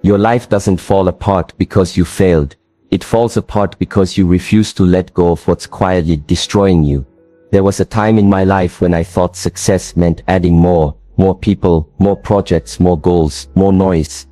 Your life doesn't fall apart because you failed. It falls apart because you refuse to let go of what's quietly destroying you. There was a time in my life when I thought success meant adding more people, more projects, more goals, more noise.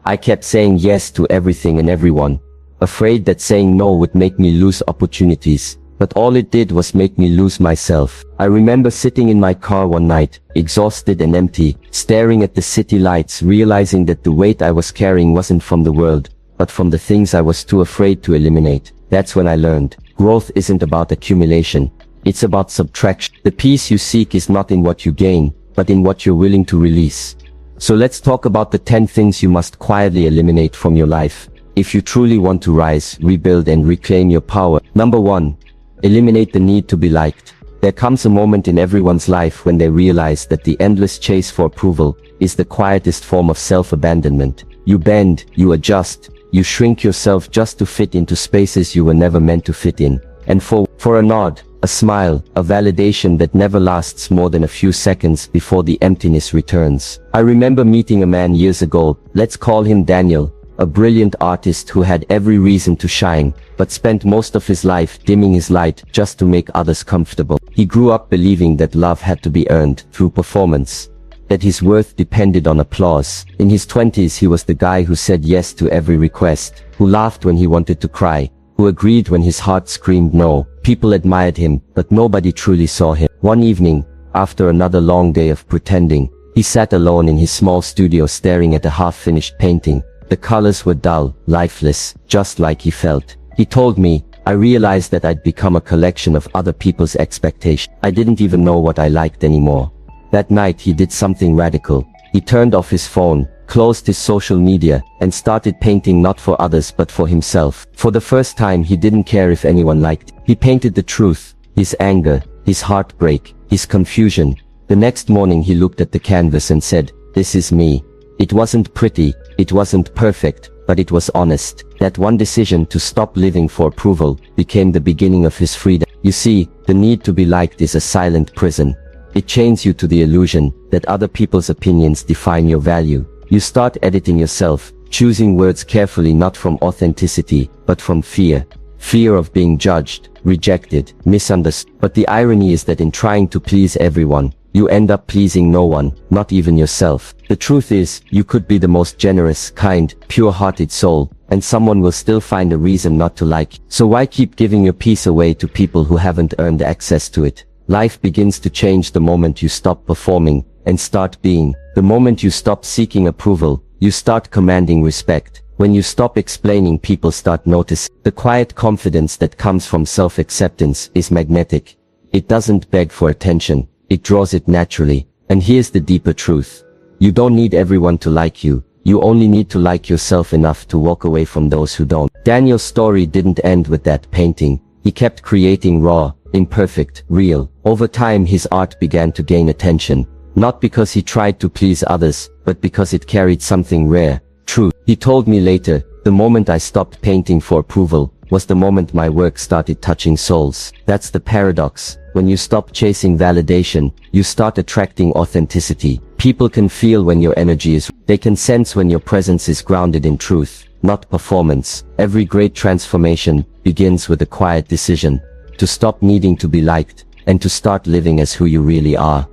I kept saying yes to everything and everyone, afraid that saying no would make me lose opportunities. But all it did was make me lose myself. I remember sitting in my car one night, exhausted and empty, staring at the city lights, realizing that the weight I was carrying wasn't from the world, but from the things I was too afraid to eliminate. That's when I learned, growth isn't about accumulation. It's about subtraction. The peace you seek is not in what you gain, but in what you're willing to release. So let's talk about the 10 things you must quietly eliminate from your life if you truly want to rise, rebuild and reclaim your power. Number 1. Eliminate the need to be liked. There comes a moment in everyone's life when they realize that the endless chase for approval is the quietest form of self-abandonment. You bend, you adjust, you shrink yourself just to fit into spaces you were never meant to fit in. And for a nod, a smile, a validation that never lasts more than a few seconds before the emptiness returns. I remember meeting a man years ago, let's call him Daniel, a brilliant artist who had every reason to shine, but spent most of his life dimming his light just to make others comfortable. He grew up believing that love had to be earned through performance, that his worth depended on applause. In his 20s he was the guy who said yes to every request, who laughed when he wanted to cry, who agreed when his heart screamed no. People admired him, but nobody truly saw him. One evening, after another long day of pretending, he sat alone in his small studio staring at a half-finished painting. The colors were dull, lifeless, just like he felt. He told me, I realized that I'd become a collection of other people's expectations. I didn't even know what I liked anymore. That night he did something radical. He turned off his phone, closed his social media, and started painting not for others but for himself. For the first time he didn't care if anyone liked it. He painted the truth, his anger, his heartbreak, his confusion. The next morning he looked at the canvas and said, "This is me." It wasn't pretty, it wasn't perfect, but it was honest. That one decision to stop living for approval became the beginning of his freedom. You see, the need to be liked is a silent prison. It chains you to the illusion that other people's opinions define your value. You start editing yourself, choosing words carefully not from authenticity, but from fear. Fear of being judged, rejected, misunderstood. But the irony is that in trying to please everyone, you end up pleasing no one, not even yourself. The truth is, you could be the most generous, kind, pure-hearted soul, and someone will still find a reason not to like you. So why keep giving your peace away to people who haven't earned access to it? Life begins to change the moment you stop performing and start being. The moment you stop seeking approval, you start commanding respect. When you stop explaining, people start noticing. The quiet confidence that comes from self-acceptance is magnetic. It doesn't beg for attention. It draws it naturally. And here's the deeper truth. You don't need everyone to like you. You only need to like yourself enough to walk away from those who don't. Daniel's story didn't end with that painting. He kept creating raw, imperfect, real. Over time his art began to gain attention. Not because he tried to please others, but because it carried something rare, true. He told me later, the moment I stopped painting for approval was the moment my work started touching souls. That's the paradox. When you stop chasing validation, you start attracting authenticity. People can feel when your energy is, they can sense when your presence is grounded in truth, not performance. Every great transformation begins with a quiet decision to stop needing to be liked and to start living as who you really are.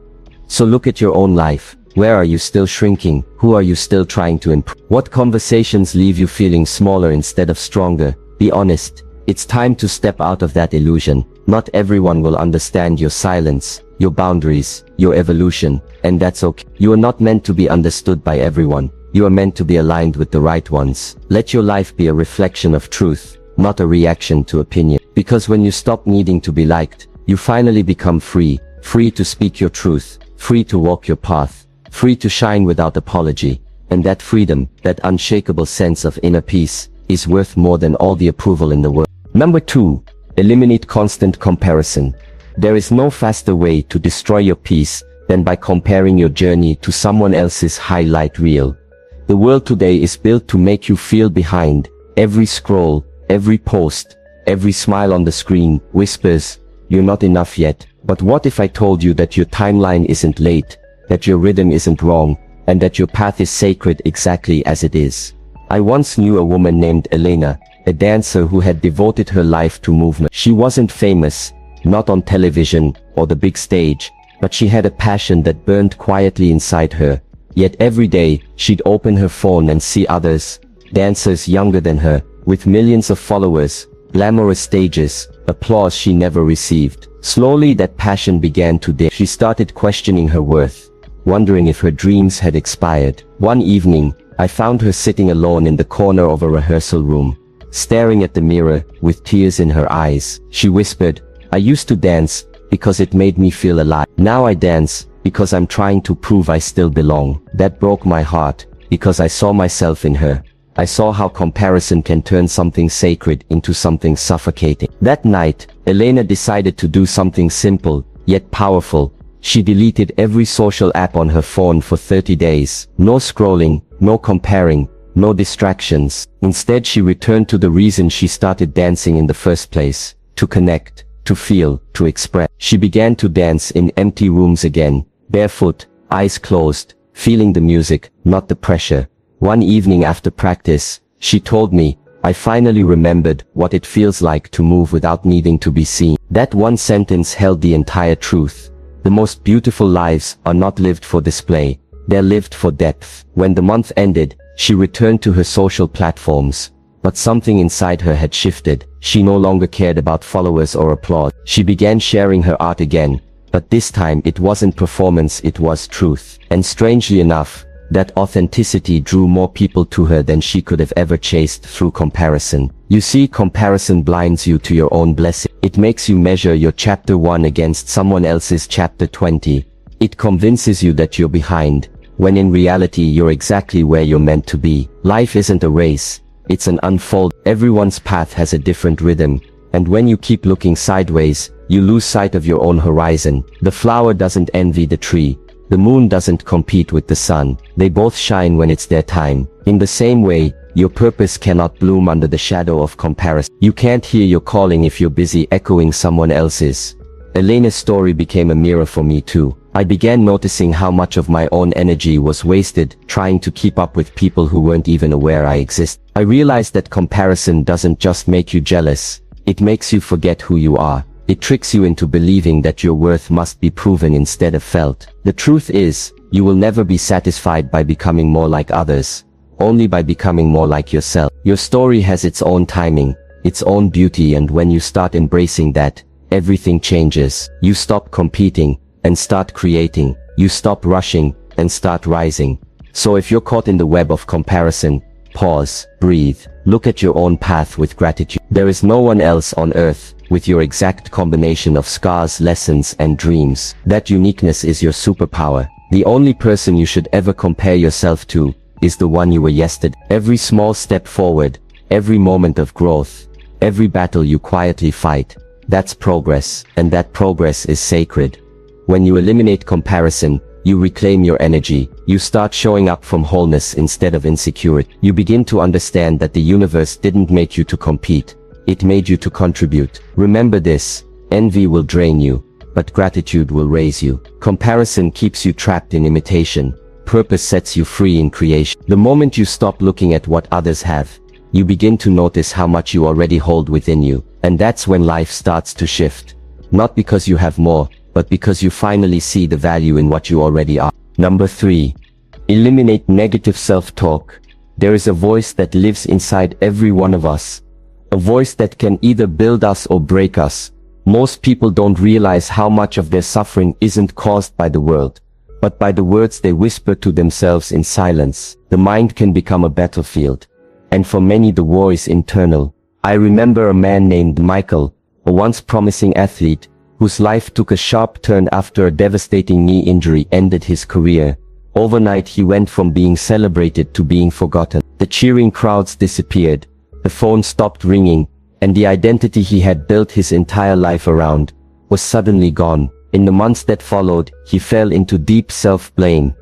So look at your own life. Where are you still shrinking? Who are you still trying to improve? What conversations leave you feeling smaller instead of stronger? Be honest. It's time to step out of that illusion. Not everyone will understand your silence, your boundaries, your evolution, and that's okay. You are not meant to be understood by everyone. You are meant to be aligned with the right ones. Let your life be a reflection of truth, not a reaction to opinion. Because when you stop needing to be liked, you finally become free. Free to speak your truth, free to walk your path, free to shine without apology. And that freedom, that unshakable sense of inner peace, is worth more than all the approval in the world. Number 2. Eliminate constant comparison. There is no faster way to destroy your peace than by comparing your journey to someone else's highlight reel. The world today is built to make you feel behind. Every scroll, every post, every smile on the screen whispers, "You're not enough yet." But what if I told you that your timeline isn't late, that your rhythm isn't wrong, and that your path is sacred exactly as it is? I once knew a woman named Elena, a dancer who had devoted her life to movement. She wasn't famous, not on television or the big stage, but she had a passion that burned quietly inside her. Yet every day, she'd open her phone and see others, dancers younger than her, with millions of followers, glamorous stages, applause she never received. Slowly that passion began to dim. She started questioning her worth, wondering if her dreams had expired. One evening, I found her sitting alone in the corner of a rehearsal room, staring at the mirror with tears in her eyes. She whispered, "I used to dance because it made me feel alive. Now I dance because I'm trying to prove I still belong." That broke my heart, because I saw myself in her. I saw how comparison can turn something sacred into something suffocating. That night, Elena decided to do something simple, yet powerful. She deleted every social app on her phone for 30 days. No scrolling, no comparing, no distractions. Instead, she returned to the reason she started dancing in the first place: to connect, to feel, to express. She began to dance in empty rooms again, barefoot, eyes closed, feeling the music, not the pressure. One evening after practice, she told me, "I finally remembered what it feels like to move without needing to be seen." That one sentence held the entire truth. The most beautiful lives are not lived for display, they're lived for depth. When the month ended, she returned to her social platforms. But something inside her had shifted. She no longer cared about followers or applause. She began sharing her art again. But this time it wasn't performance, it was truth. And strangely enough, that authenticity drew more people to her than she could have ever chased through comparison. You see, comparison blinds you to your own blessing. It makes you measure your chapter 1 against someone else's chapter 20. It convinces you that you're behind, when in reality you're exactly where you're meant to be. Life isn't a race, it's an unfold. Everyone's path has a different rhythm, and when you keep looking sideways, you lose sight of your own horizon. The flower doesn't envy the tree. The moon doesn't compete with the sun. They both shine when it's their time. In the same way, your purpose cannot bloom under the shadow of comparison. You can't hear your calling if you're busy echoing someone else's. Elena's story became a mirror for me too. I began noticing how much of my own energy was wasted trying to keep up with people who weren't even aware I exist. I realized that comparison doesn't just make you jealous, it makes you forget who you are. It tricks you into believing that your worth must be proven instead of felt. The truth is, you will never be satisfied by becoming more like others, only by becoming more like yourself. Your story has its own timing, its own beauty, and when you start embracing that, everything changes. You stop competing and start creating. You stop rushing and start rising. So if you're caught in the web of comparison, pause, breathe, look at your own path with gratitude. There is no one else on earth with your exact combination of scars, lessons, and dreams. That uniqueness is your superpower. The only person you should ever compare yourself to is the one you were yesterday. Every small step forward, every moment of growth, every battle you quietly fight, that's progress, and that progress is sacred. When you eliminate comparison, you reclaim your energy. You start showing up from wholeness instead of insecurity. You begin to understand that the universe didn't make you to compete. It made you to contribute. Remember this: envy will drain you, but gratitude will raise you. Comparison keeps you trapped in imitation. Purpose sets you free in creation. The moment you stop looking at what others have, you begin to notice how much you already hold within you. And that's when life starts to shift. Not because you have more, but because you finally see the value in what you already are. Number 3. Eliminate negative self-talk. There is a voice that lives inside every one of us. A voice that can either build us or break us. Most people don't realize how much of their suffering isn't caused by the world, but by the words they whisper to themselves in silence. The mind can become a battlefield, and for many the war is internal. I remember a man named Michael, a once promising athlete, whose life took a sharp turn after a devastating knee injury ended his career. Overnight he went from being celebrated to being forgotten. The cheering crowds disappeared, the phone stopped ringing, and the identity he had built his entire life around was suddenly gone. In the months that followed, he fell into deep self-blame.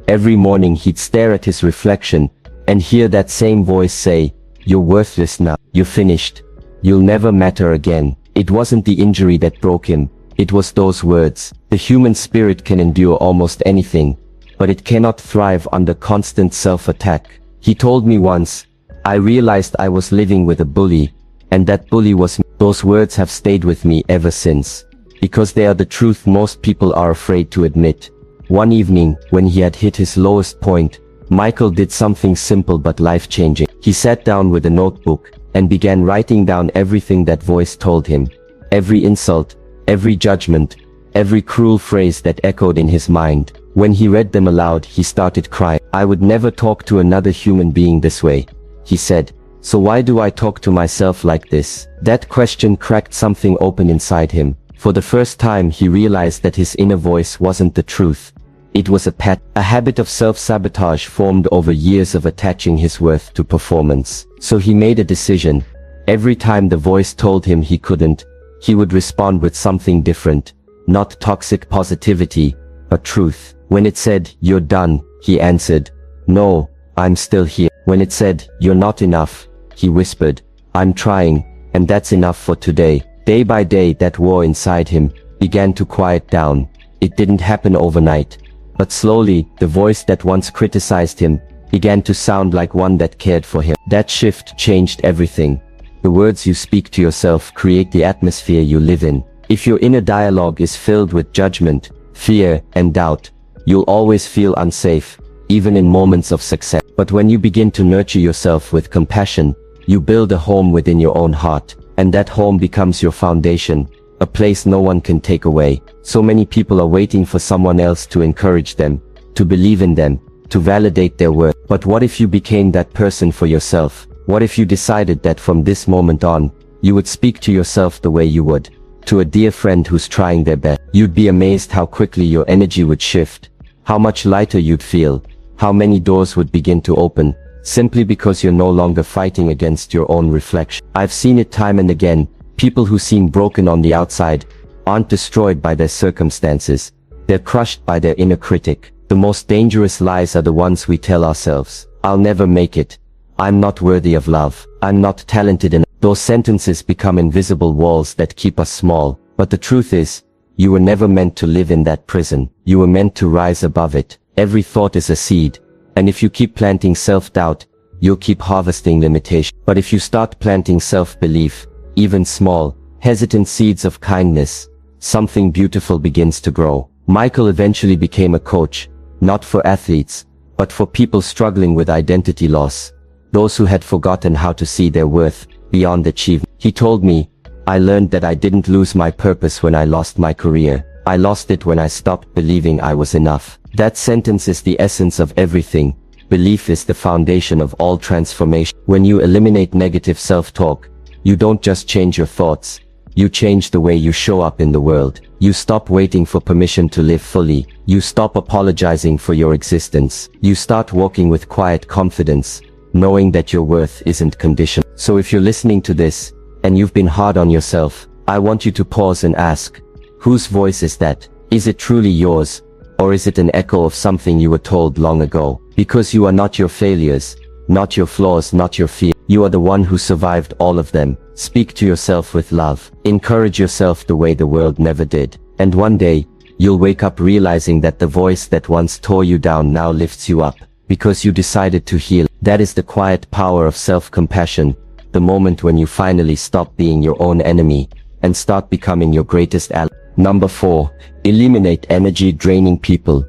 Every morning he'd stare at his reflection and hear that same voice say, "You're worthless now. You're finished. You'll never matter again." It wasn't the injury that broke him, it was those words. The human spirit can endure almost anything, but it cannot thrive under constant self-attack. He told me once, I realized I was living with a bully, and that bully was me. Those words have stayed with me ever since, because they are the truth most people are afraid to admit. One evening, when he had hit his lowest point, Michael did something simple but life-changing. He sat down with a notebook and began writing down everything that voice told him. Every insult, every judgment, every cruel phrase that echoed in his mind. When he read them aloud, he started crying. I would never talk to another human being this way, he said. So why do I talk to myself like this? That question cracked something open inside him. For the first time he realized that his inner voice wasn't the truth. It was a habit of self-sabotage formed over years of attaching his worth to performance. So he made a decision. Every time the voice told him he couldn't, he would respond with something different. Not toxic positivity, but truth. When it said, "You're done," he answered, "No, I'm still here." When it said, "You're not enough," he whispered, "I'm trying, and that's enough for today." Day by day that war inside him began to quiet down. It didn't happen overnight. But slowly, the voice that once criticized him began to sound like one that cared for him. That shift changed everything. The words you speak to yourself create the atmosphere you live in. If your inner dialogue is filled with judgment, fear, and doubt, you'll always feel unsafe, even in moments of success. But when you begin to nurture yourself with compassion, you build a home within your own heart, and that home becomes your foundation, a place no one can take away. So many people are waiting for someone else to encourage them, to believe in them, to validate their worth. But what if you became that person for yourself? What if you decided that from this moment on, you would speak to yourself the way you would to a dear friend who's trying their best? You'd be amazed how quickly your energy would shift, how much lighter you'd feel, how many doors would begin to open, simply because you're no longer fighting against your own reflection. I've seen it time and again. People who seem broken on the outside aren't destroyed by their circumstances. They're crushed by their inner critic. The most dangerous lies are the ones we tell ourselves. I'll never make it. I'm not worthy of love. I'm not talented enough. Those sentences become invisible walls that keep us small. But the truth is, you were never meant to live in that prison. You were meant to rise above it. Every thought is a seed. And if you keep planting self-doubt, you'll keep harvesting limitation. But if you start planting self-belief, even small, hesitant seeds of kindness, something beautiful begins to grow. Michael eventually became a coach, not for athletes, but for people struggling with identity loss, those who had forgotten how to see their worth beyond achievement. He told me, "I learned that I didn't lose my purpose when I lost my career. I lost it when I stopped believing I was enough." That sentence is the essence of everything. Belief is the foundation of all transformation. When you eliminate negative self-talk, you don't just change your thoughts, you change the way you show up in the world. You stop waiting for permission to live fully. You stop apologizing for your existence. You start walking with quiet confidence, knowing that your worth isn't conditional. So if you're listening to this, and you've been hard on yourself, I want you to pause and ask, whose voice is that? Is it truly yours? Or is it an echo of something you were told long ago? Because you are not your failures, not your flaws, not your fear. You are the one who survived all of them. Speak to yourself with love. Encourage yourself the way the world never did. And one day, you'll wake up realizing that the voice that once tore you down now lifts you up, because you decided to heal. That is the quiet power of self-compassion, the moment when you finally stop being your own enemy, and start becoming your greatest ally. Number 4. Eliminate energy-draining people.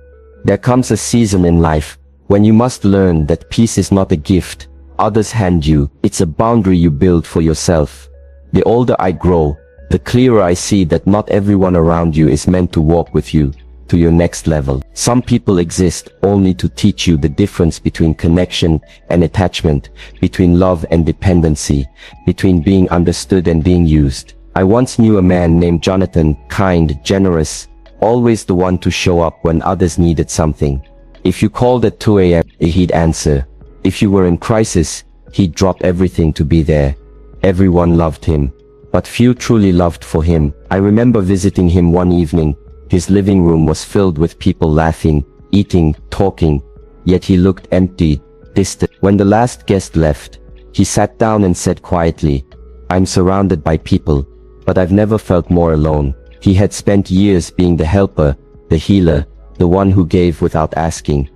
There comes a season in life when you must learn that peace is not a gift others hand you, it's a boundary you build for yourself. The older I grow, the clearer I see that not everyone around you is meant to walk with you to your next level. Some people exist only to teach you the difference between connection and attachment, between love and dependency, between being understood and being used. I once knew a man named Jonathan, kind, generous, always the one to show up when others needed something. If you called at 2 a.m., he'd answer. If you were in crisis, he'd drop everything to be there. Everyone loved him, but few truly loved for him. I remember visiting him one evening. His living room was filled with people laughing, eating, talking, yet he looked empty, distant. When the last guest left, he sat down and said quietly, "I'm surrounded by people, but I've never felt more alone." He had spent years being the helper, the healer, the one who gave without asking.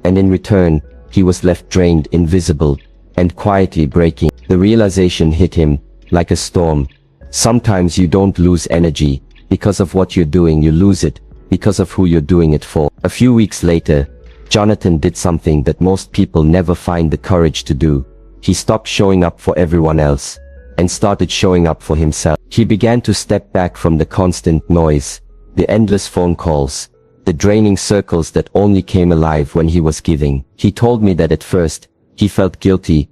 And in return, he was left drained, invisible, and quietly breaking. The realization hit him like a storm. Sometimes you don't lose energy because of what you're doing, you lose it because of who you're doing it for. A few weeks later, Jonathan did something that most people never find the courage to do. He stopped showing up for everyone else and started showing up for himself. He began to step back from the constant noise, the endless phone calls, the draining circles that only came alive when he was giving. He told me that at first, he felt guilty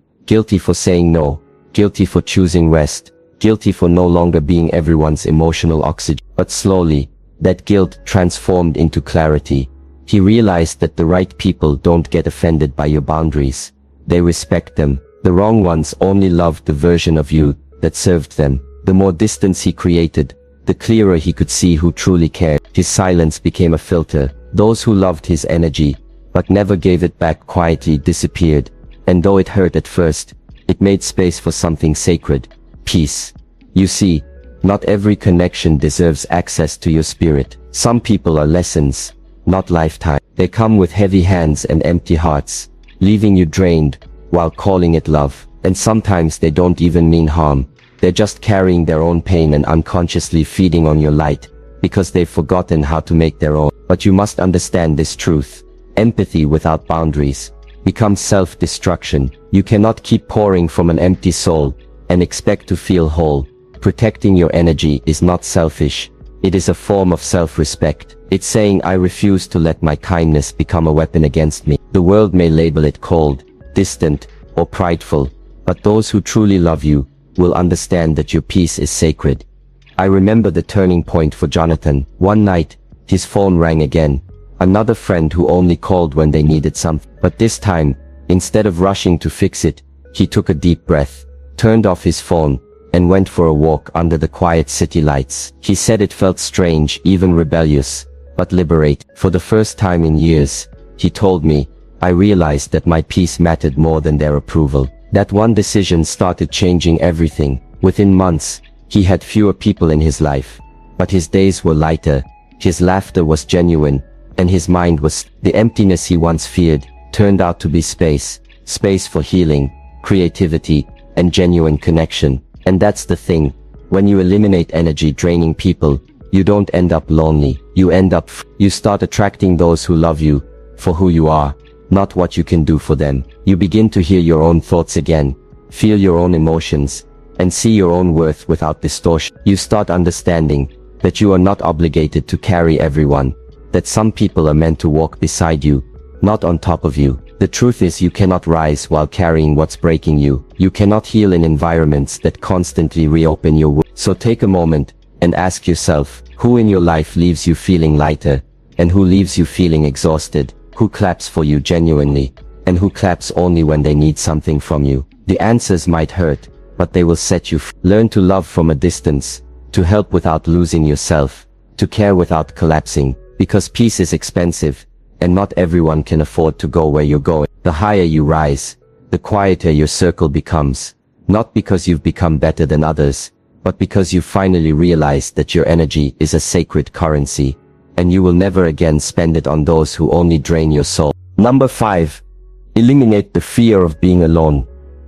for saying no, guilty for choosing rest, guilty for no longer being everyone's emotional oxygen. But slowly, that guilt transformed into clarity. He realized that the right people don't get offended by your boundaries. They respect them. The wrong ones only loved the version of you that served them. The more distance he created, the clearer he could see who truly cared. His silence became a filter. Those who loved his energy, but never gave it back, quietly disappeared. And though it hurt at first, it made space for something sacred: peace. You see, not every connection deserves access to your spirit. Some people are lessons, not lifetime. They come with heavy hands and empty hearts, leaving you drained while calling it love. And sometimes they don't even mean harm. They're just carrying their own pain and unconsciously feeding on your light, because they've forgotten how to make their own. But you must understand this truth: empathy without boundaries becomes self-destruction. You cannot keep pouring from an empty soul and expect to feel whole. Protecting your energy is not selfish. It is a form of self-respect. It's saying, I refuse to let my kindness become a weapon against me. The world may label it cold, distant, or prideful, but those who truly love you will understand that your peace is sacred. I remember the turning point for Jonathan. One night, his phone rang again. Another friend who only called when they needed something. But this time, instead of rushing to fix it, he took a deep breath, turned off his phone, and went for a walk under the quiet city lights. He said it felt strange, even rebellious, but liberating. For the first time in years, he told me, I realized that my peace mattered more than their approval. That one decision started changing everything. Within months, he had fewer people in his life, but his days were lighter, his laughter was genuine, and his mind was. The emptiness he once feared turned out to be space for healing, creativity, and genuine connection. And that's the thing. When you eliminate energy draining people, you don't end up lonely. You start attracting those who love you for who you are, not what you can do for them. You begin to hear your own thoughts again, feel your own emotions, and see your own worth without distortion. You start understanding that you are not obligated to carry everyone, that some people are meant to walk beside you, not on top of you. The truth is, you cannot rise while carrying what's breaking you. You cannot heal in environments that constantly reopen your wound. So take a moment and ask yourself, who in your life leaves you feeling lighter, and who leaves you feeling exhausted? Who claps for you genuinely, and who claps only when they need something from you? The answers might hurt, but they will set you free. Learn to love from a distance, to help without losing yourself, to care without collapsing, because peace is expensive, and not everyone can afford to go where you're going. The higher you rise, the quieter your circle becomes, not because you've become better than others, but because you finally realized that your energy is a sacred currency, and you will never again spend it on those who only drain your soul. Number 5. Eliminate the fear of being alone.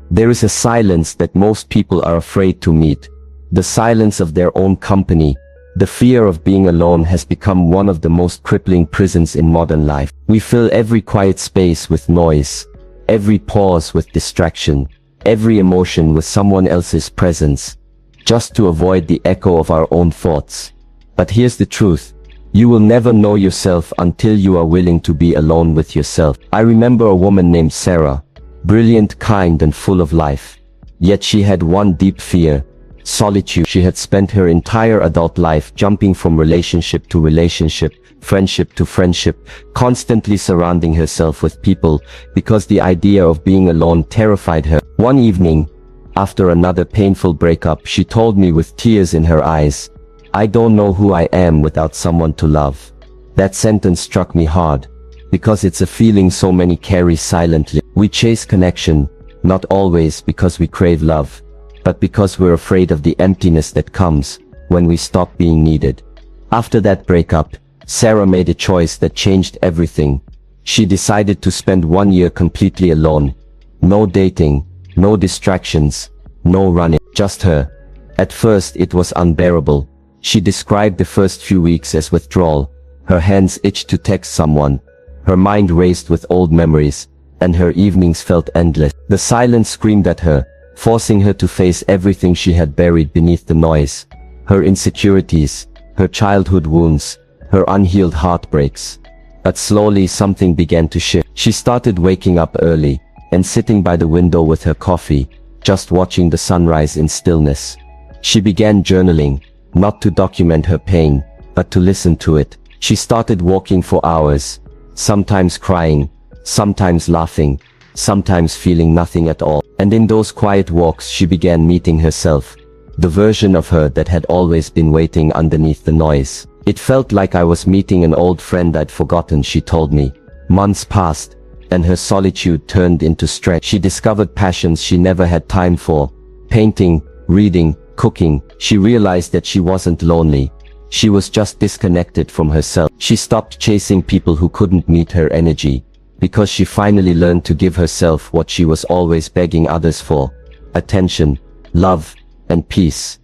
There is a silence that most people are afraid to meet. The silence of their own company. The fear of being alone has become one of the most crippling prisons in modern life. We fill every quiet space with noise, every pause with distraction, every emotion with someone else's presence, just to avoid the echo of our own thoughts. But here's the truth. You will never know yourself until you are willing to be alone with yourself. I remember a woman named Sarah, brilliant, kind, and full of life. Yet she had one deep fear: solitude. She had spent her entire adult life jumping from relationship to relationship, friendship to friendship, constantly surrounding herself with people, because the idea of being alone terrified her. One evening, after another painful breakup, she told me with tears in her eyes, I don't know who I am without someone to love. That sentence struck me hard, because it's a feeling so many carry silently. We chase connection, not always because we crave love, but because we're afraid of the emptiness that comes when we stop being needed. After that breakup, Sarah made a choice that changed everything. She decided to spend 1 year completely alone. No dating, No distractions, no running, just her. At first it was unbearable. She described the first few weeks as withdrawal. Her hands itched to text someone. Her mind raced with old memories, and her evenings felt endless. The silence screamed at her, forcing her to face everything she had buried beneath the noise. Her insecurities, her childhood wounds, her unhealed heartbreaks. But slowly something began to shift. She started waking up early, and sitting by the window with her coffee, just watching the sunrise in stillness. She began journaling, not to document her pain, but to listen to it. She started walking for hours, sometimes crying, sometimes laughing, sometimes feeling nothing at all. And in those quiet walks she began meeting herself, the version of her that had always been waiting underneath the noise. It felt like I was meeting an old friend I'd forgotten, she told me. Months passed, and her solitude turned into strength. She discovered passions she never had time for. Painting, reading, cooking. She realized that she wasn't lonely. She was just disconnected from herself. She stopped chasing people who couldn't meet her energy, because she finally learned to give herself what she was always begging others for: attention, love, and peace.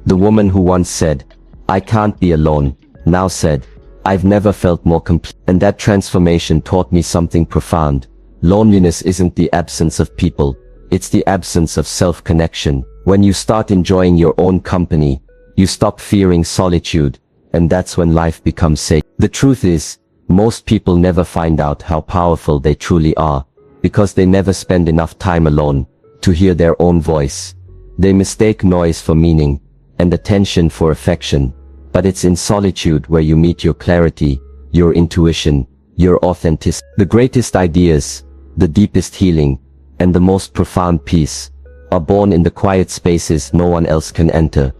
The woman who once said, "I can't be alone," now said, "I've never felt more complete." And that transformation taught me something profound. Loneliness isn't the absence of people, it's the absence of self-connection. When you start enjoying your own company, you stop fearing solitude, and that's when life becomes safe. The truth is, most people never find out how powerful they truly are, because they never spend enough time alone to hear their own voice. They mistake noise for meaning, and attention for affection. But it's in solitude where you meet your clarity, your intuition, your authenticity. The greatest ideas, the deepest healing, and the most profound peace are born in the quiet spaces no one else can enter.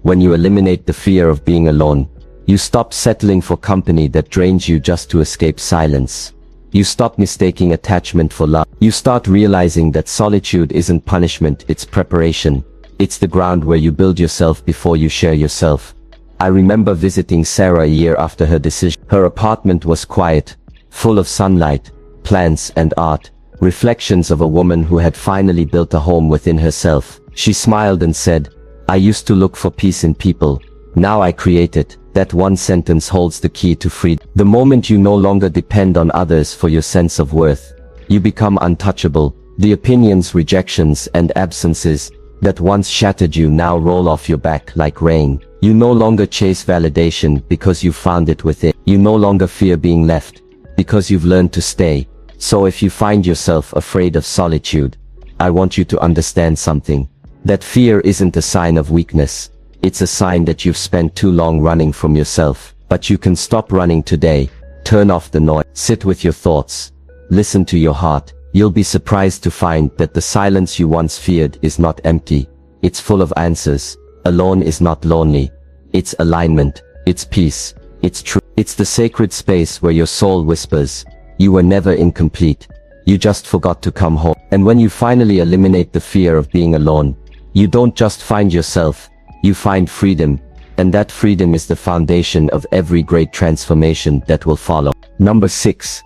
When you eliminate the fear of being alone, you stop settling for company that drains you just to escape silence. You stop mistaking attachment for love. You start realizing that solitude isn't punishment, it's preparation. It's the ground where you build yourself before you share yourself. I remember visiting Sarah a year after her decision. Her apartment was quiet, full of sunlight, plants and art, reflections of a woman who had finally built a home within herself. She smiled and said, "I used to look for peace in people. Now I create it." That one sentence holds the key to freedom. The moment you no longer depend on others for your sense of worth, you become untouchable. The opinions, rejections, and absences that once shattered you now roll off your back like rain. You no longer chase validation because you found it within. You no longer fear being left because you've learned to stay. So if you find yourself afraid of solitude, I want you to understand something. That fear isn't a sign of weakness. It's a sign that you've spent too long running from yourself. But you can stop running today. Turn off the noise. Sit with your thoughts. Listen to your heart. You'll be surprised to find that the silence you once feared is not empty. It's full of answers. Alone is not lonely. It's alignment. It's peace. It's truth. It's the sacred space where your soul whispers, "You were never incomplete. You just forgot to come home." And when you finally eliminate the fear of being alone, you don't just find yourself, you find freedom. And that freedom is the foundation of every great transformation that will follow. Number 6.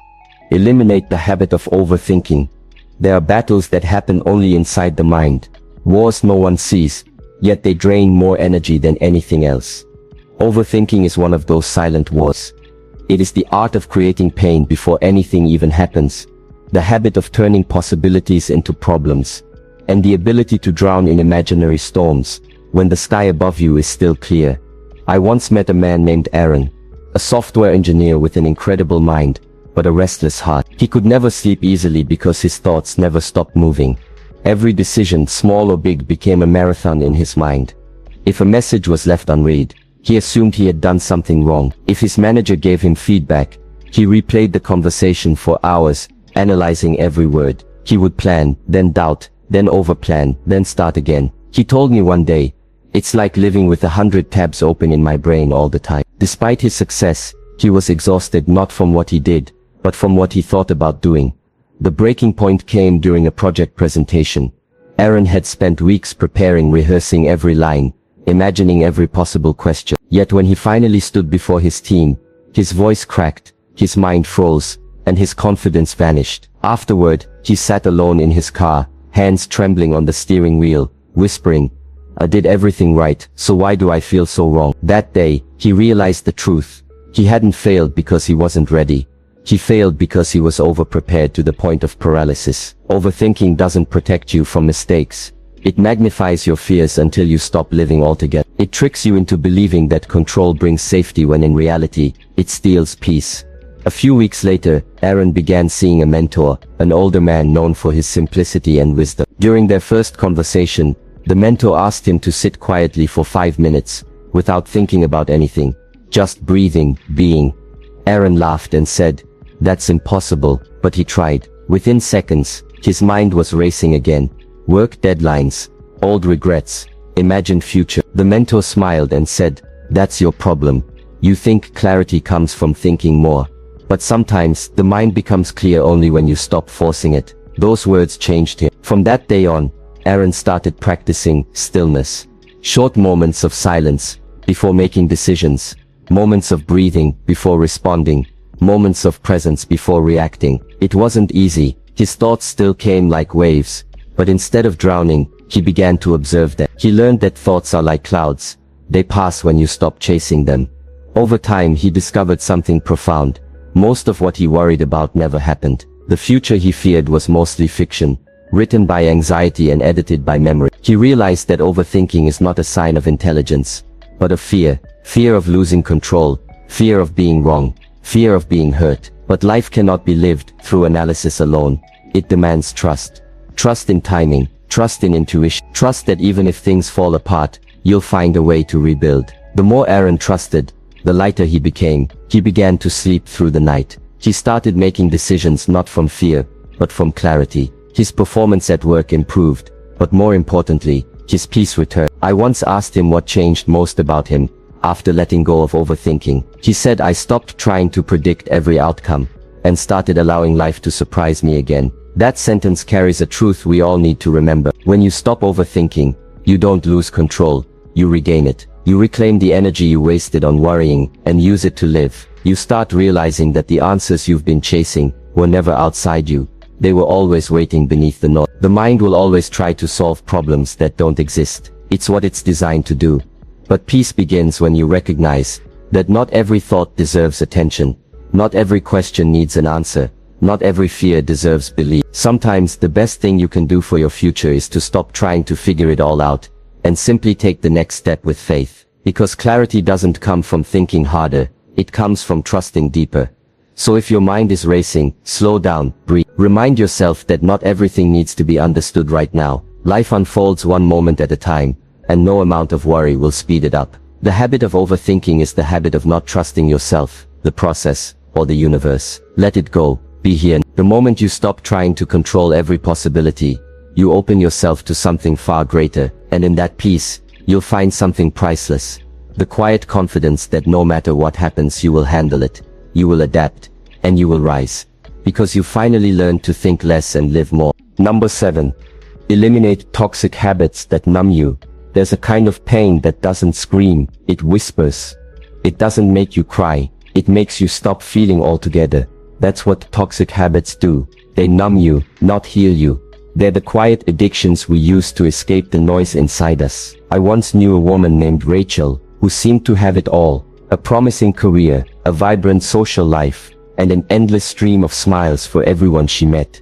Eliminate the habit of overthinking. There are battles that happen only inside the mind. Wars no one sees, yet they drain more energy than anything else. Overthinking is one of those silent wars. It is the art of creating pain before anything even happens. The habit of turning possibilities into problems. And the ability to drown in imaginary storms when the sky above you is still clear. I once met a man named Aaron, a software engineer with an incredible mind, but a restless heart. He could never sleep easily because his thoughts never stopped moving. Every decision, small or big, became a marathon in his mind. If a message was left unread, he assumed he had done something wrong. If his manager gave him feedback, he replayed the conversation for hours, analyzing every word. He would plan, then doubt, then overplan, then start again. He told me one day, "It's like living with 100 tabs open in my brain all the time." Despite his success, he was exhausted not from what he did, but from what he thought about doing. The breaking point came during a project presentation. Aaron had spent weeks preparing, rehearsing every line, imagining every possible question. Yet when he finally stood before his team, his voice cracked, his mind froze, and his confidence vanished. Afterward, he sat alone in his car, hands trembling on the steering wheel, whispering, "I did everything right, so why do I feel so wrong?" That day, he realized the truth. He hadn't failed because he wasn't ready. He failed because he was overprepared to the point of paralysis. Overthinking doesn't protect you from mistakes. It magnifies your fears until you stop living altogether. It tricks you into believing that control brings safety when in reality, it steals peace. A few weeks later, Aaron began seeing a mentor, an older man known for his simplicity and wisdom. During their first conversation, the mentor asked him to sit quietly for 5 minutes, without thinking about anything, just breathing, being. Aaron laughed and said, "That's impossible," but he tried. Within seconds, his mind was racing again. Work deadlines, old regrets, imagined future. The mentor smiled and said, "That's your problem. You think clarity comes from thinking more. But sometimes, the mind becomes clear only when you stop forcing it." Those words changed him. From that day on, Aaron started practicing stillness. Short moments of silence, before making decisions. Moments of breathing, before responding. Moments of presence before reacting. It wasn't easy. His thoughts still came like waves. But instead of drowning, he began to observe them. He learned that thoughts are like clouds. They pass when you stop chasing them. Over time, he discovered something profound. Most of what he worried about never happened. The future he feared was mostly fiction, written by anxiety and edited by memory. He realized that overthinking is not a sign of intelligence, but of fear. Fear of losing control, fear of being wrong, fear of being hurt. But life cannot be lived through analysis alone. It demands trust. Trust in timing, trust in intuition, trust that even if things fall apart, you'll find a way to rebuild. The more Aaron trusted, the lighter he became. He began to sleep through the night. He started making decisions not from fear, but from clarity. His performance at work improved, but more importantly, his peace returned. I once asked him what changed most about him after letting go of overthinking. He said, "I stopped trying to predict every outcome and started allowing life to surprise me again." That sentence carries a truth we all need to remember. When you stop overthinking, you don't lose control, you regain it. You reclaim the energy you wasted on worrying and use it to live. You start realizing that the answers you've been chasing were never outside you. They were always waiting beneath the noise. The mind will always try to solve problems that don't exist. It's what it's designed to do. But peace begins when you recognize that not every thought deserves attention. Not every question needs an answer. Not every fear deserves belief. Sometimes the best thing you can do for your future is to stop trying to figure it all out and simply take the next step with faith. Because clarity doesn't come from thinking harder, it comes from trusting deeper. So if your mind is racing, slow down, breathe. Remind yourself that not everything needs to be understood right now. Life unfolds one moment at a time, and no amount of worry will speed it up. The habit of overthinking is the habit of not trusting yourself, the process, or the universe. Let it go. Be here. The moment you stop trying to control every possibility, you open yourself to something far greater, and in that peace, you'll find something priceless. The quiet confidence that no matter what happens you will handle it, you will adapt, and you will rise. Because you finally learned to think less and live more. Number 7. Eliminate toxic habits that numb you. There's a kind of pain that doesn't scream, it whispers. It doesn't make you cry, it makes you stop feeling altogether. That's what toxic habits do. They numb you, not heal you. They're the quiet addictions we use to escape the noise inside us. I once knew a woman named Rachel, who seemed to have it all. A promising career, a vibrant social life, and an endless stream of smiles for everyone she met.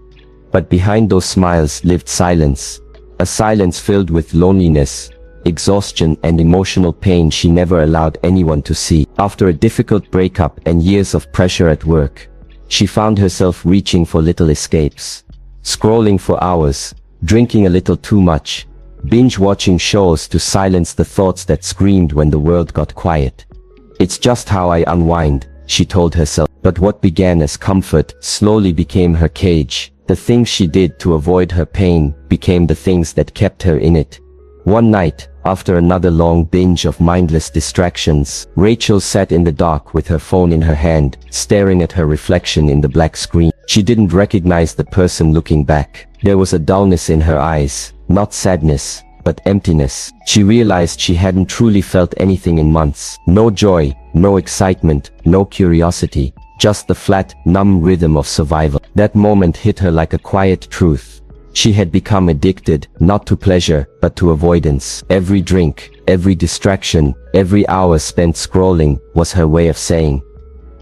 But behind those smiles lived silence. A silence filled with loneliness, exhaustion and emotional pain she never allowed anyone to see. After a difficult breakup and years of pressure at work, she found herself reaching for little escapes. Scrolling for hours, drinking a little too much, binge-watching shows to silence the thoughts that screamed when the world got quiet. "It's just how I unwind," she told herself. But what began as comfort slowly became her cage. The things she did to avoid her pain became the things that kept her in it. One night, after another long binge of mindless distractions, Rachel sat in the dark with her phone in her hand, staring at her reflection in the black screen. She didn't recognize the person looking back. There was a dullness in her eyes, not sadness, but emptiness. She realized she hadn't truly felt anything in months. No joy, no excitement, no curiosity. Just the flat, numb rhythm of survival. That moment hit her like a quiet truth. She had become addicted, not to pleasure, but to avoidance. Every drink, every distraction, every hour spent scrolling, was her way of saying,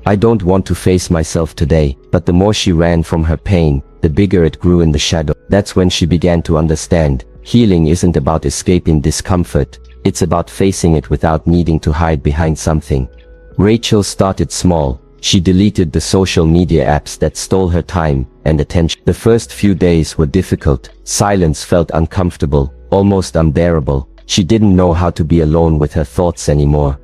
I don't want to face myself today. But the more she ran from her pain, the bigger it grew in the shadow. That's when she began to understand, healing isn't about escaping discomfort, it's about facing it without needing to hide behind something. Rachel started small. She deleted the social media apps that stole her time and attention. The first few days were difficult. Silence felt uncomfortable, almost unbearable. She didn't know how to be alone with her thoughts anymore.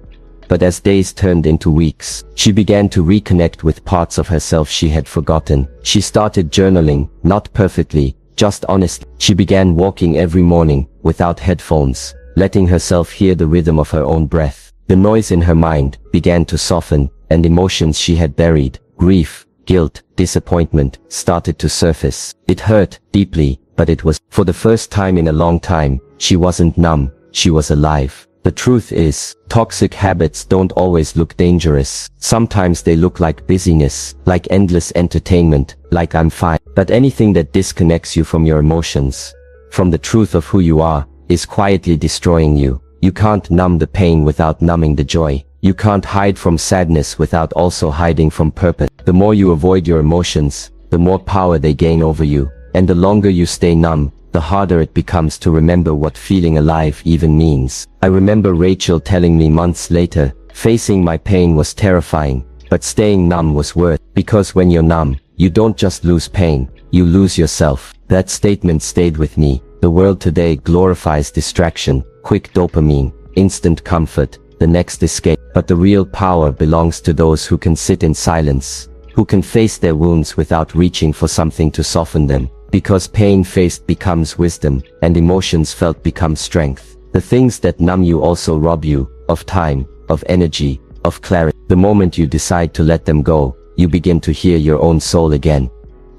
But as days turned into weeks, she began to reconnect with parts of herself she had forgotten. She started journaling, not perfectly, just honestly. She began walking every morning, without headphones, letting herself hear the rhythm of her own breath. The noise in her mind began to soften, and emotions she had buried, grief, guilt, disappointment, started to surface. It hurt deeply, but it was, for the first time in a long time, she wasn't numb, she was alive. The truth is, toxic habits don't always look dangerous. Sometimes they look like busyness, like endless entertainment, like I'm fine. But anything that disconnects you from your emotions, from the truth of who you are, is quietly destroying you. You can't numb the pain without numbing the joy. You can't hide from sadness without also hiding from purpose. The more you avoid your emotions, the more power they gain over you. And the longer you stay numb, the harder it becomes to remember what feeling alive even means. I remember Rachel telling me months later, facing my pain was terrifying, but staying numb was worth it. Because when you're numb, you don't just lose pain, you lose yourself. That statement stayed with me. The world today glorifies distraction, quick dopamine, instant comfort, the next escape. But the real power belongs to those who can sit in silence, who can face their wounds without reaching for something to soften them. Because pain faced becomes wisdom, and emotions felt become strength. The things that numb you also rob you of time, of energy, of clarity. The moment you decide to let them go, you begin to hear your own soul again.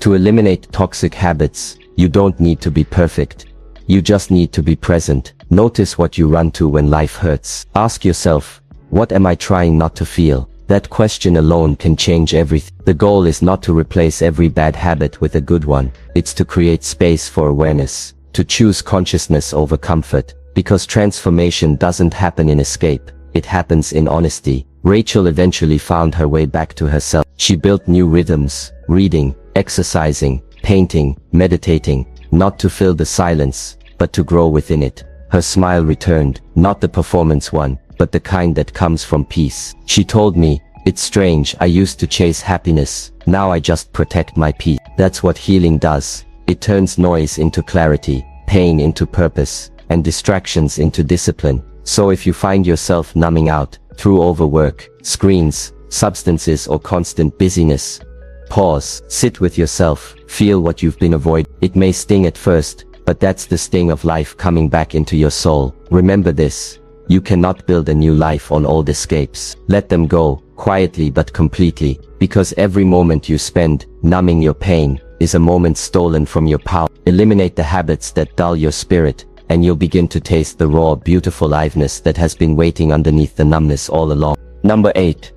To eliminate toxic habits, you don't need to be perfect. You just need to be present. Notice what you run to when life hurts. Ask yourself, what am I trying not to feel? That question alone can change everything. The goal is not to replace every bad habit with a good one. It's to create space for awareness, to choose consciousness over comfort, because transformation doesn't happen in escape, it happens in honesty. Rachel eventually found her way back to herself. She built new rhythms, reading, exercising, painting, meditating, not to fill the silence, but to grow within it. Her smile returned, not the performance one, but the kind that comes from peace. She told me, it's strange, I used to chase happiness, now I just protect my peace. That's what healing does. It turns noise into clarity, pain into purpose, and distractions into discipline. So if you find yourself numbing out, through overwork, screens, substances or constant busyness, pause, sit with yourself, feel what you've been avoiding. It may sting at first, but that's the sting of life coming back into your soul. Remember this. You cannot build a new life on old escapes. Let them go, quietly but completely, because every moment you spend numbing your pain is a moment stolen from your power. Eliminate the habits that dull your spirit, and you'll begin to taste the raw, beautiful aliveness that has been waiting underneath the numbness all along. Number 8.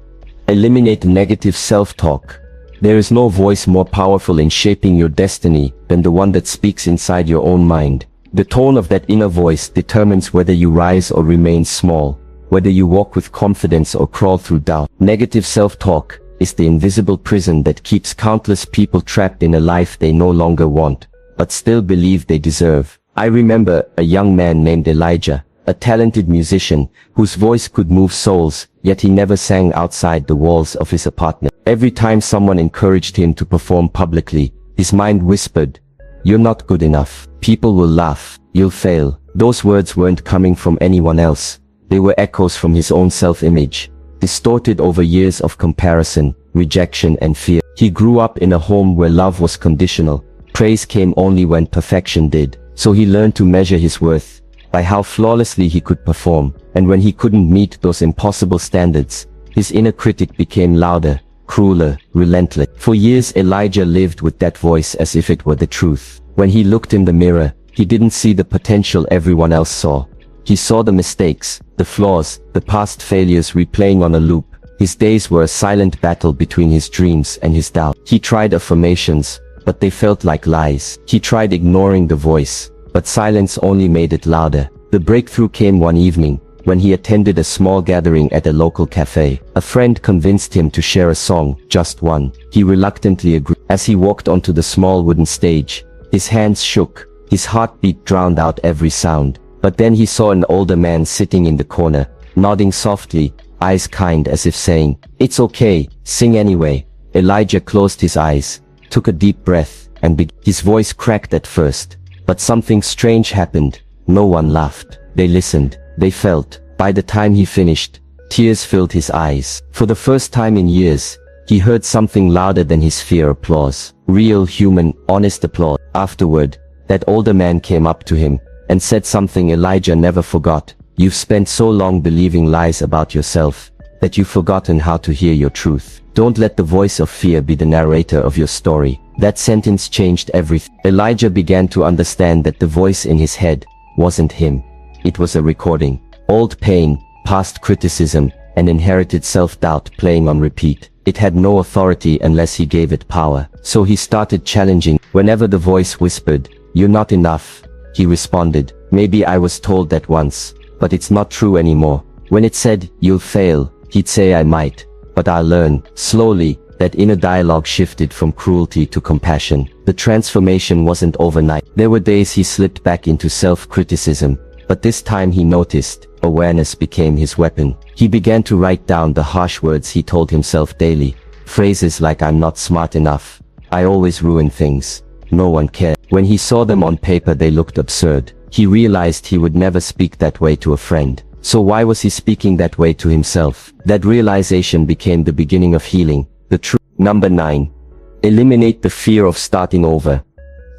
Eliminate negative self-talk. There is no voice more powerful in shaping your destiny than the one that speaks inside your own mind. The tone of that inner voice determines whether you rise or remain small, whether you walk with confidence or crawl through doubt. Negative self-talk is the invisible prison that keeps countless people trapped in a life they no longer want, but still believe they deserve. I remember a young man named Elijah, a talented musician whose voice could move souls, yet he never sang outside the walls of his apartment. Every time someone encouraged him to perform publicly, his mind whispered, "You're not good enough. People will laugh. You'll fail." Those words weren't coming from anyone else. They were echoes from his own self-image, distorted over years of comparison, rejection and fear. He grew up in a home where love was conditional. Praise came only when perfection did. So he learned to measure his worth by how flawlessly he could perform. And when he couldn't meet those impossible standards, his inner critic became louder, crueler, relentless. For years Elijah lived with that voice as if it were the truth. When he looked in the mirror, he didn't see the potential everyone else saw. He saw the mistakes, the flaws, the past failures replaying on a loop. His days were a silent battle between his dreams and his doubt. He tried affirmations, but they felt like lies. He tried ignoring the voice, but silence only made it louder. The breakthrough came one evening, when he attended a small gathering at a local cafe. A friend convinced him to share a song, just one. He reluctantly agreed. As he walked onto the small wooden stage, his hands shook, his heartbeat drowned out every sound. But then he saw an older man sitting in the corner, nodding softly, eyes kind as if saying, "It's okay, sing anyway." Elijah closed his eyes, took a deep breath, and his voice cracked at first. But something strange happened. No one laughed. They listened. They felt. By the time he finished, tears filled his eyes. For the first time in years, he heard something louder than his fear: applause. Real, human, honest applause. Afterward, that older man came up to him and said something Elijah never forgot. "You've spent so long believing lies about yourself that you've forgotten how to hear your truth. Don't let the voice of fear be the narrator of your story." That sentence changed everything. Elijah began to understand that the voice in his head wasn't him. It was a recording. Old pain, past criticism, and inherited self-doubt playing on repeat. It had no authority unless he gave it power. So he started challenging. Whenever the voice whispered, "You're not enough," he responded, "Maybe I was told that once, but it's not true anymore." When it said, "You'll fail," he'd say, "I might, but I'll learn." Slowly, that inner dialogue shifted from cruelty to compassion. The transformation wasn't overnight. There were days he slipped back into self-criticism, but this time he noticed. Awareness became his weapon. He began to write down the harsh words he told himself daily. Phrases like, "I'm not smart enough," "I always ruin things," "No one cares." When he saw them on paper, they looked absurd. He realized he would never speak that way to a friend. So why was he speaking that way to himself? That realization became the beginning of healing. The truth. Number 9. Eliminate the fear of starting over.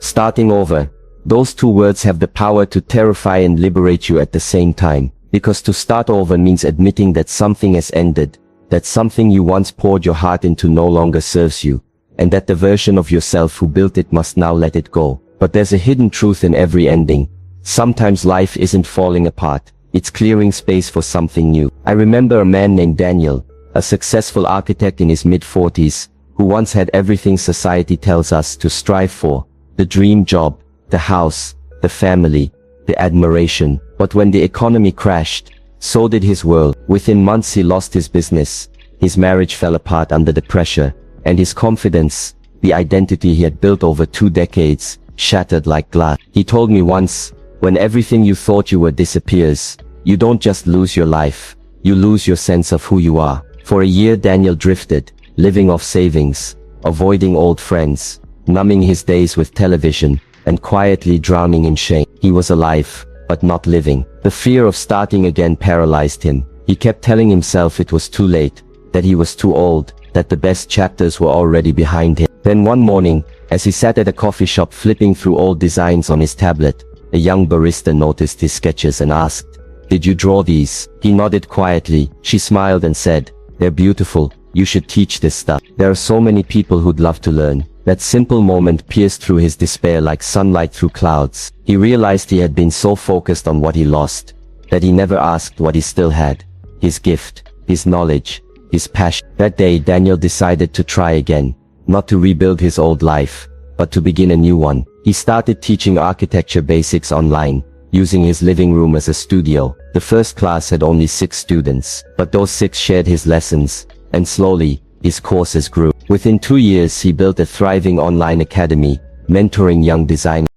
Starting over. Those two words have the power to terrify and liberate you at the same time. Because to start over means admitting that something has ended, that something you once poured your heart into no longer serves you, and that the version of yourself who built it must now let it go. But there's a hidden truth in every ending. Sometimes life isn't falling apart. It's clearing space for something new. I remember a man named Daniel, a successful architect in his mid-40s, who once had everything society tells us to strive for: the dream job, the house, the family, the admiration. But when the economy crashed, so did his world. Within months he lost his business, his marriage fell apart under the pressure, and his confidence, the identity he had built over 2 decades, shattered like glass. He told me once, "When everything you thought you were disappears, you don't just lose your life, you lose your sense of who you are." For a year Daniel drifted, living off savings, avoiding old friends, numbing his days with television, and quietly drowning in shame. He was alive, but not living. The fear of starting again paralyzed him. He kept telling himself it was too late, that he was too old, that the best chapters were already behind him. Then one morning, as he sat at a coffee shop flipping through old designs on his tablet, a young barista noticed his sketches and asked, "Did you draw these?" He nodded quietly. She smiled and said, "They're beautiful. You should teach this stuff. There are so many people who'd love to learn." That simple moment pierced through his despair like sunlight through clouds. He realized he had been so focused on what he lost, that he never asked what he still had: his gift, his knowledge, his passion. That day Daniel decided to try again, not to rebuild his old life, but to begin a new one. He started teaching architecture basics online, using his living room as a studio. The first class had only 6 students, but those 6 shared his lessons, and slowly, his courses grew. Within 2 years he built a thriving online academy, mentoring young designers.